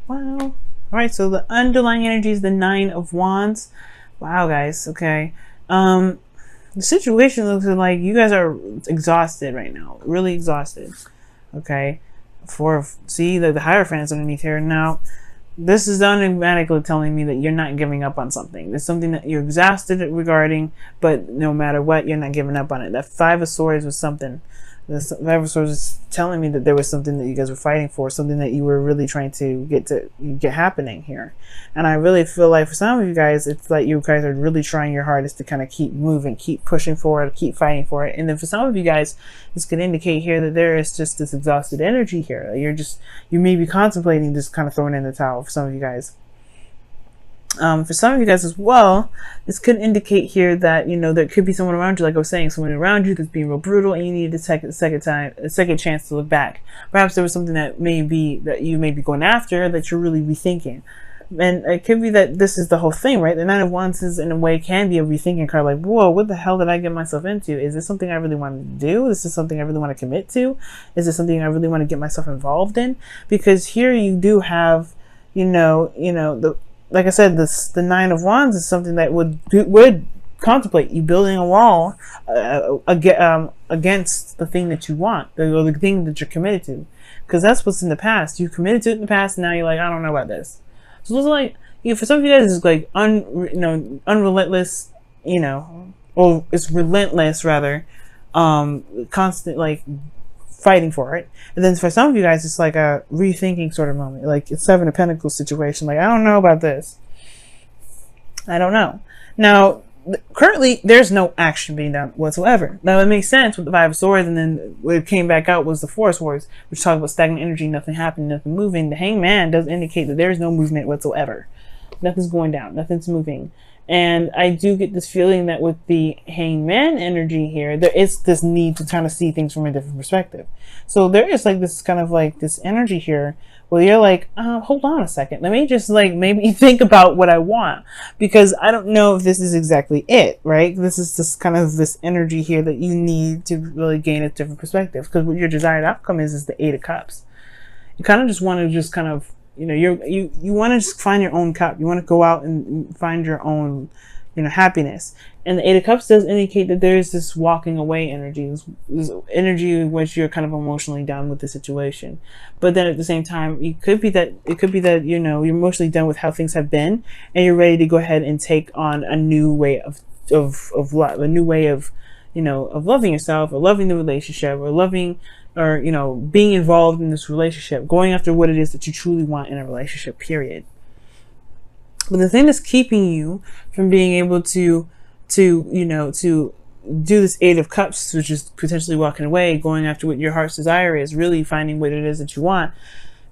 Wow. All right, so the underlying energy is the Nine of Wands. Wow, guys. Okay. The situation looks like you guys are exhausted right now, really exhausted. Okay. See the Hierophant is underneath here now. This is automatically telling me that you're not giving up on something. There's something that you're exhausted regarding, but no matter what, you're not giving up on it. That Five of Swords was something. The Five of Swords is telling me that there was something that you guys were fighting for, something that you were really trying to get happening here. And I really feel like for some of you guys, it's like you guys are really trying your hardest to kind of keep moving, keep pushing forward, keep fighting for it. And then for some of you guys, this could indicate here that there is just this exhausted energy here. You may be contemplating just kind of throwing in the towel for some of you guys. For some of you guys as well, this could indicate here that, you know, there could be someone around you, like I was saying, someone around you that's being real brutal, and you need to take a second chance to look back. Perhaps there was something that you may be going after that you're really rethinking. And it could be that this is the whole thing, right? The Nine of Wands is, in a way, can be a rethinking card. Like, whoa, what the hell did I get myself into? Is this something I really want to do? Is this something I really want to commit to? Is this something I really want to get myself involved in? Because here you do have, like I said, the Nine of Wands is something that would contemplate you building a wall against the thing that you want, or the thing that you're committed to, because that's what's in the past. You committed to it in the past, and now you're like, I don't know about this. So it's like, for some of you guys, it's like unrelentless, or it's relentless rather, constant like fighting for it. And then for some of you guys, it's like a rethinking sort of moment, like it's Seven of Pentacles situation. Like, I don't know about this. I don't know. Now, currently, there's no action being done whatsoever. Now, it makes sense with the Five of Swords, and then what it came back out was the Four of Swords, which talks about stagnant energy, nothing happening, nothing moving. The Hangman does indicate that there is no movement whatsoever. Nothing's going down, nothing's moving. And I do get this feeling that with the Hangman energy here, there is this need to kind of see things from a different perspective. So there is like this kind of like this energy here where you're like, hold on a second. Let me just like maybe think about what I want, because I don't know if this is exactly it, right? This is just kind of this energy here that you need to really gain a different perspective, because what your desired outcome is the Eight of Cups. You kind of just want to just kind of, you want to just find your own cup. You want to go out and find your own, happiness. And the Eight of Cups does indicate that there is this walking away energy, this energy in which you're kind of emotionally done with the situation. But then at the same time, it could be that you're emotionally done with how things have been, and you're ready to go ahead and take on a new way of love, a new way of loving yourself, or loving the relationship, or loving, or being involved in this relationship, going after what it is that you truly want in a relationship, period. But the thing that's keeping you from being able to do this Eight of Cups, which is potentially walking away, going after what your heart's desire is, really finding what it is that you want,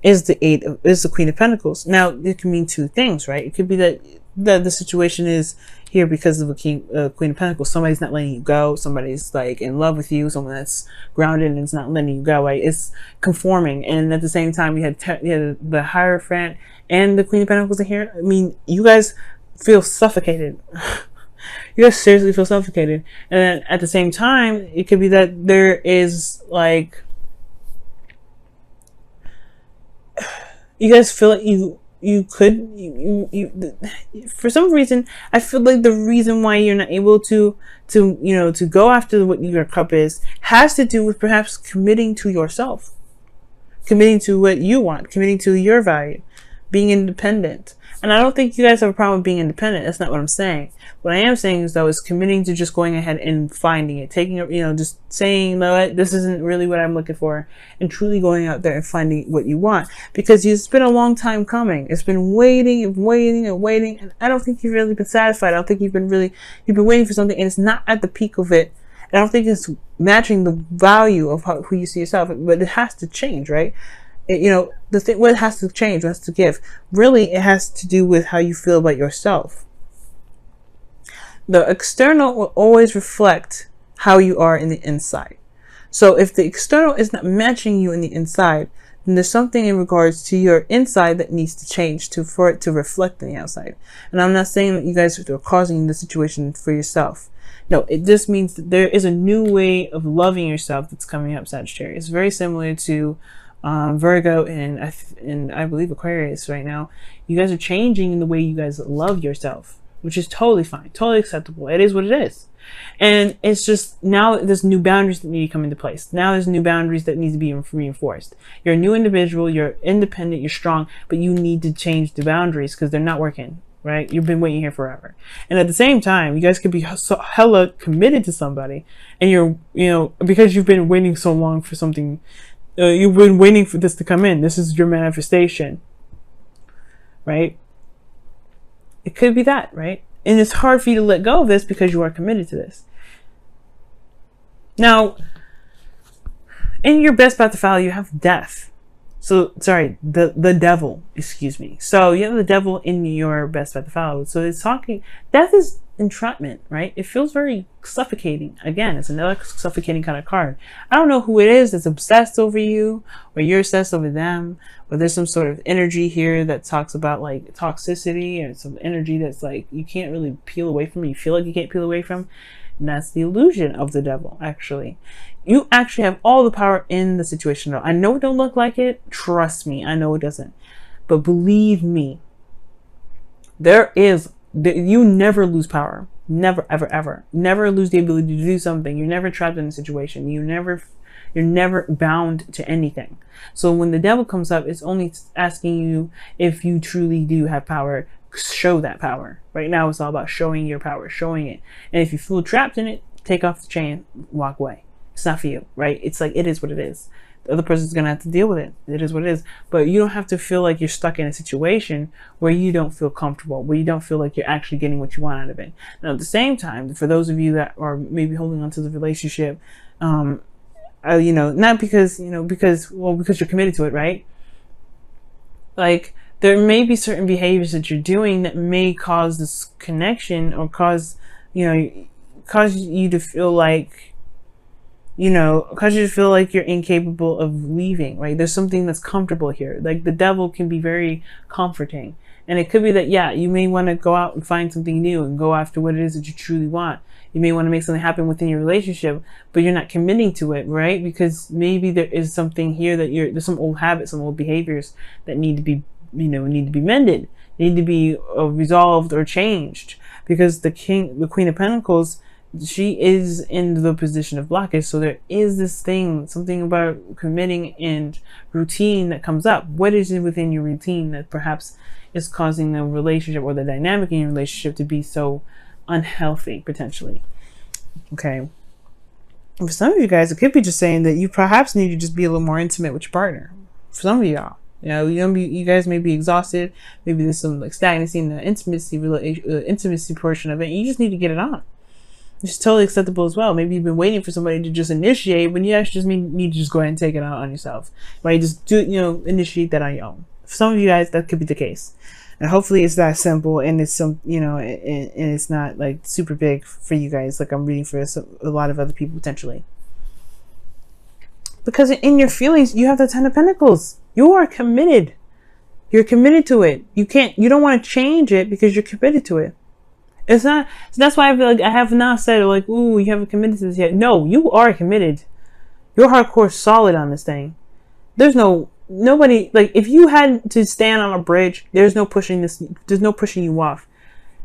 is the Queen of Pentacles. Now, it can mean two things, right? It could be that the situation is here because of the Queen of Pentacles. Somebody's not letting you go. Somebody's like in love with you. Someone that's grounded and is not letting you go. Right? It's conforming. And at the same time, you had the Hierophant and the Queen of Pentacles in here. I mean, you guys feel suffocated. You guys seriously feel suffocated. And then at the same time, it could be that there is like, you guys feel like for some reason, I feel like the reason why you're not able to go after what your cup is has to do with perhaps committing to yourself, committing to what you want, committing to your value, being independent. And I don't think you guys have a problem with being independent. That's not what I'm saying. What I am saying is, though, is committing to just going ahead and finding it, taking it, just saying, no, this isn't really what I'm looking for, and truly going out there and finding what you want. Because it's been a long time coming. It's been waiting and waiting and waiting, and I don't think you've really been satisfied. I don't think you've been waiting for something, and it's not at the peak of it. I don't think it's matching the value of who you see yourself, but it has to change, right? What has to change, what has to give. Really, it has to do with how you feel about yourself. The external will always reflect how you are in the inside. So if the external is not matching you in the inside, then there's something in regards to your inside that needs to change for it to reflect in the outside. And I'm not saying that you guys are causing the situation for yourself. No, it just means that there is a new way of loving yourself that's coming up, Sagittarius. It's very similar to Virgo and I believe Aquarius right now, you guys are changing in the way you guys love yourself, which is totally fine, totally acceptable. It is what it is. And it's just now there's new boundaries that need to come into place. Now there's new boundaries that need to be reinforced. You're a new individual, you're independent, you're strong, but you need to change the boundaries because they're not working, right? You've been waiting here forever. And at the same time, you guys could be so hella committed to somebody, and because you've been waiting so long for something, you've been waiting for this to come in. This is your manifestation, right? It could be that, right? And it's hard for you to let go of this because you are committed to this. Now, in your best path to follow, you have death. So, sorry, the devil, excuse me. So you have the devil in your best path to follow. So it's talking, death is entrapment, right? It feels very suffocating. Again, it's another suffocating kind of card. I don't know who it is that's obsessed over you, or you're obsessed over them, or there's some sort of energy here that talks about like toxicity, and some energy that's like you can't really peel away from, you feel like you can't peel away from. And that's the illusion of the devil, actually. You actually have all the power in the situation. I know it don't look like it. Trust me, I know it doesn't. But believe me, you never lose power. Never, ever, ever. Never lose the ability to do something. You're never trapped in a situation. You're never bound to anything. So when the devil comes up, it's only asking you if you truly do have power. Show that power. Right now it's all about showing your power, showing it. And if you feel trapped in it, take off the chain, walk away. It's not for you, right? It's like, it is what it is. The other person's gonna have to deal with it. It is what it is. But you don't have to feel like you're stuck in a situation where you don't feel comfortable, where you don't feel like you're actually getting what you want out of it. Now at the same time, for those of you that are maybe holding on to the relationship, not because you're committed to it, right? Like, there may be certain behaviors that you're doing that may cause this connection, or cause you to feel like, you're incapable of leaving, right? There's something that's comfortable here. Like, the devil can be very comforting. And it could be that, yeah, you may want to go out and find something new and go after what it is that you truly want. You may want to make something happen within your relationship, but you're not committing to it, right? Because maybe there is something here that there's some old habits, some old behaviors that need to be mended, need to be resolved or changed, because the Queen of Pentacles, she is in the position of blockage. So there is this something about committing and routine that comes up. What is it within your routine that perhaps is causing the relationship or the dynamic in your relationship to be so unhealthy, potentially? Okay. For some of you guys, it could be just saying that you perhaps need to just be a little more intimate with your partner. For some of y'all, you guys may be exhausted. Maybe there's some like stagnancy in the intimacy portion of it. You just need to get it on. It's totally acceptable as well. Maybe you've been waiting for somebody to just initiate, when you actually just need to just go ahead and take it out on yourself. Right? Just initiate that on your own. For some of you guys, that could be the case. And hopefully it's that simple, and it's and it's not like super big for you guys, like I'm reading for a lot of other people potentially. Because in your feelings, you have the Ten of Pentacles. You are committed. You're committed to it. You don't want to change it because you're committed to it. It's not, so that's why I feel like I have not said like, ooh, you haven't committed to this yet. No, you are committed. You're hardcore solid on this thing. There's nobody, like, if you had to stand on a bridge, there's no pushing you off.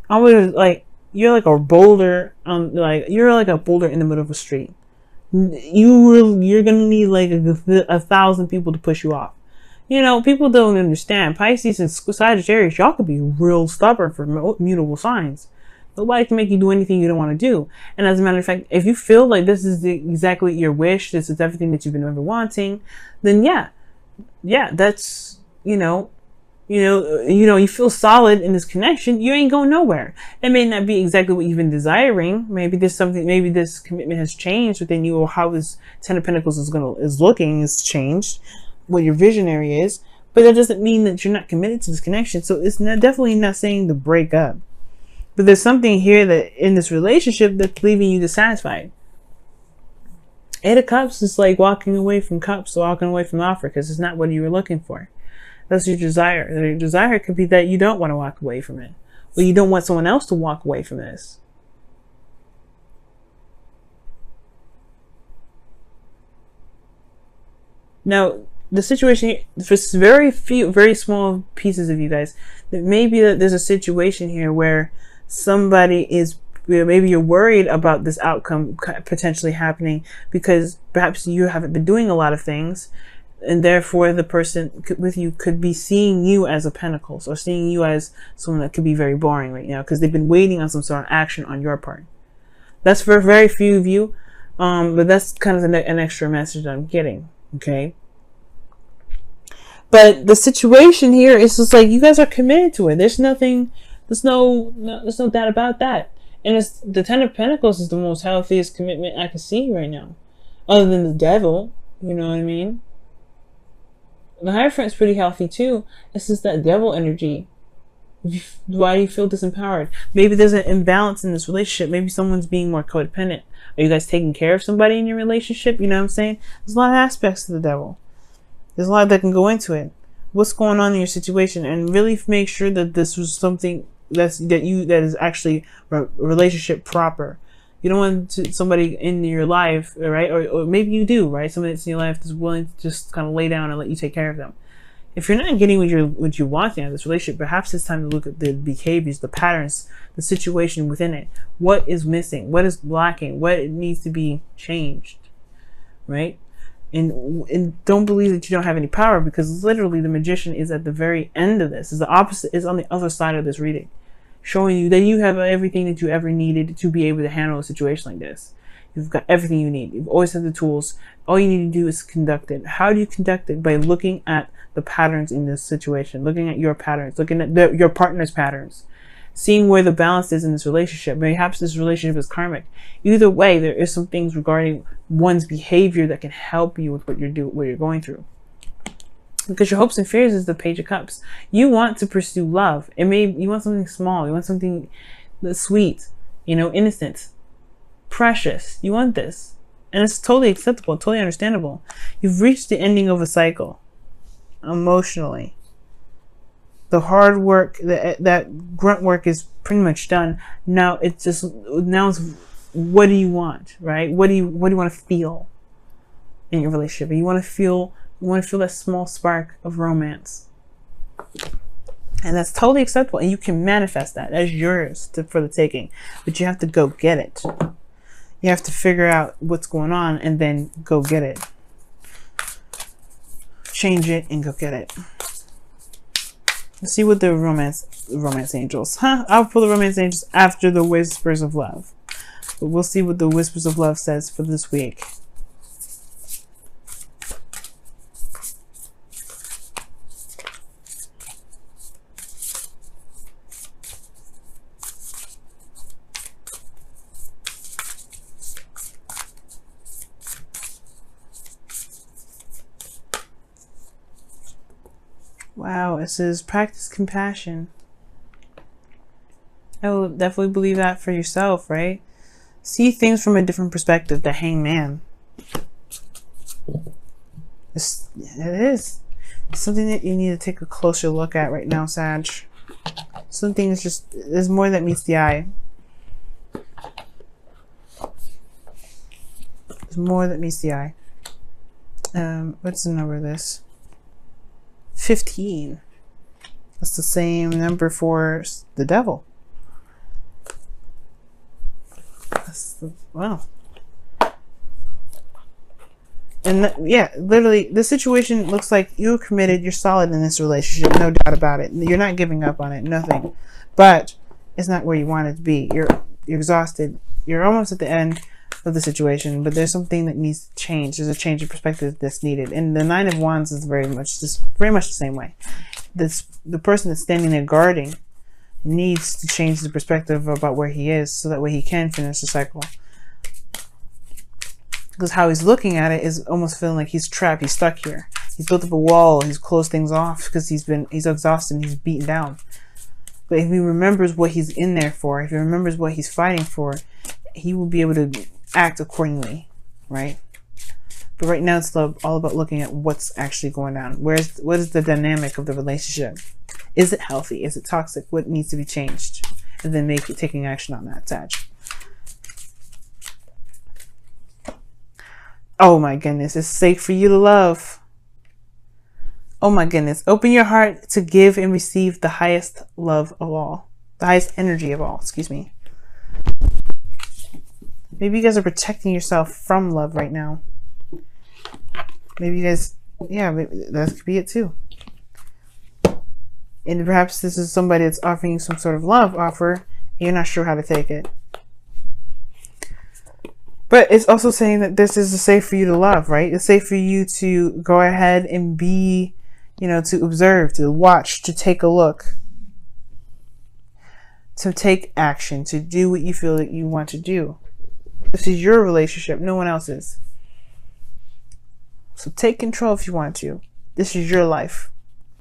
I would, like, you're like a boulder, you're like a boulder in the middle of a street. You're gonna need like 1,000 people to push you off. People don't understand. Pisces and Sagittarius, y'all could be real stubborn for mutable signs. Nobody can make you do anything you don't want to do. And as a matter of fact, if you feel like this is exactly your wish, this is everything that you've been ever wanting, then yeah, that's, you feel solid in this connection, you ain't going nowhere. It may not be exactly what you've been desiring. Maybe this commitment has changed within you, or how this Ten of Pentacles is looking has changed, what your visionary is, but that doesn't mean that you're not committed to this connection. So it's definitely not saying to break up. But there's something here that in this relationship that's leaving you dissatisfied. Eight of Cups is like walking away from cups, walking away from offer, because it's not what you were looking for. That's your desire. Your desire could be that you don't want to walk away from it, or you don't want someone else to walk away from this. Now, the situation for very small pieces of you guys, that maybe that there's a situation here where somebody is, maybe you're worried about this outcome potentially happening because perhaps you haven't been doing a lot of things, and therefore the person with you could be seeing you as a pentacles, or seeing you as someone that could be very boring right now because they've been waiting on some sort of action on your part. That's for very few of you, but that's kind of an extra message I'm getting. Okay. But the situation here is just like you guys are committed to it. There's no doubt about that. And it's the Ten of Pentacles is the most healthiest commitment I can see right now, other than the Devil. You know what I mean? The Hierophant's pretty healthy too. It's just that Devil energy. Why do you feel disempowered? Maybe there's an imbalance in this relationship. Maybe someone's being more codependent. Are you guys taking care of somebody in your relationship? You know what I'm saying? There's a lot of aspects to the Devil. There's a lot that can go into it. What's going on in your situation, and really make sure that this was something that is actually a relationship proper. You don't want somebody in your life, right? Or maybe you do, right? Somebody that's in your life that's willing to just kind of lay down and let you take care of them. If you're not getting what you want out of this relationship, perhaps it's time to look at the behaviors, the patterns, the situation within it. What is missing? What is lacking? What needs to be changed, right? And don't believe that you don't have any power, because literally the Magician is at the very end of this. Is the opposite, is on the other side of this reading, showing you that you have everything that you ever needed to be able to handle a situation like this. You've got everything you need. You've always had the tools. All you need to do is conduct it. How do you conduct it? By looking at the patterns in this situation, looking at your patterns, looking at your partner's patterns, seeing where the balance is in this relationship. Perhaps this relationship is karmic. Either way, there is some things regarding one's behavior that can help you with what you're going through. Because your hopes and fears is the Page of Cups. You want to pursue love. You want something small. You want something that's sweet, innocent, precious. You want this. And it's totally acceptable, totally understandable. You've reached the ending of a cycle emotionally. The hard work, that grunt work is pretty much done. Now it's what do you want, right? What do you want to feel in your relationship? You want to feel that small spark of romance. And that's totally acceptable. And you can manifest that. That's yours for the taking. But you have to go get it. You have to figure out what's going on and then go get it. Change it and go get it. Let's see what the romance angels. I'll pull the romance angels after the Whispers of Love. But we'll see what the Whispers of Love says for this week. Wow, it says practice compassion. I will definitely believe that for yourself, right? See things from a different perspective. The Hangman. It is. It's something that you need to take a closer look at right now, Sag. Something is just, there's more that meets the eye. There's more that meets the eye. What's the number of this? 15. That's the same number for the Devil. Wow. And yeah, literally, the situation looks like you're committed, you're solid in this relationship, no doubt about it. You're not giving up on it, nothing. But it's not where you want it to be. You're exhausted. You're almost at the end of the situation, but there's something that needs to change. There's a change of perspective that's needed. And the Nine of Wands is very much the same way. The person that's standing there guarding needs to change the perspective about where he is, so that way he can finish the cycle. Because how he's looking at it is almost feeling like he's trapped, he's stuck here. He's built up a wall, he's closed things off because he's exhausted and he's beaten down. But if he remembers what he's in there for, if he remembers what he's fighting for, he will be able to act accordingly, right? But right now it's all about looking at what's actually going on. What is the dynamic of the relationship? Is it healthy? Is it toxic? What needs to be changed? And then taking action on that, Sag. Oh my goodness, it's safe for you to love. Oh my goodness. Open your heart to give and receive the highest love of all. The highest energy of all, excuse me. Maybe you guys are protecting yourself from love right now. Maybe you guys, yeah, maybe that could be it too. And perhaps this is somebody that's offering you some sort of love offer, and you're not sure how to take it. But it's also saying that this is safe for you to love, right? It's safe for you to go ahead and be, you know, to observe, to watch, to take a look, to take action, to do what you feel that you want to do. This is your relationship, no one else's. So take control if you want to. This is your life.